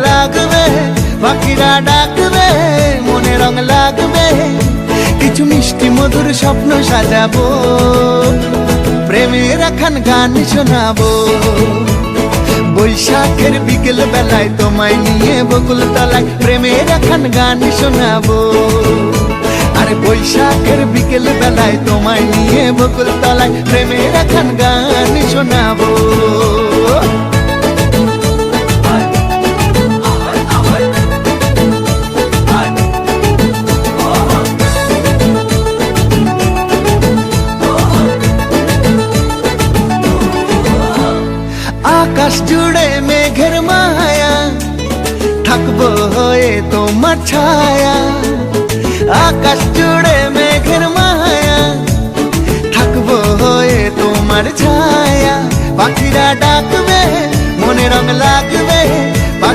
লাগবে, পাখিরা ডাকবে, মনে রং লাগবে, কিছু মিষ্টি মধুর স্বপ্ন সাজাবো, প্রেমের একখান গান শোনাবো। বৈশাখের বিকেল বেলায় তোমায় নিয়ে বকুল তলায় প্রেমের একখান গান শোনাবো। আরে বৈশাখের বিকেল বেলায় তোমায় নিয়ে বকুল তলায় প্রেমের একখান গান শোনাবো। আকাশ জুড়ে মেঘের মায়া, থাকবো হয়ে তোমার ছায়া। আকাশ জুড়ে মেঘের মায়া, থাকবো হয়ে তোমার ছায়া। পাখিরা ডাকবে, মনে রং লাগবে,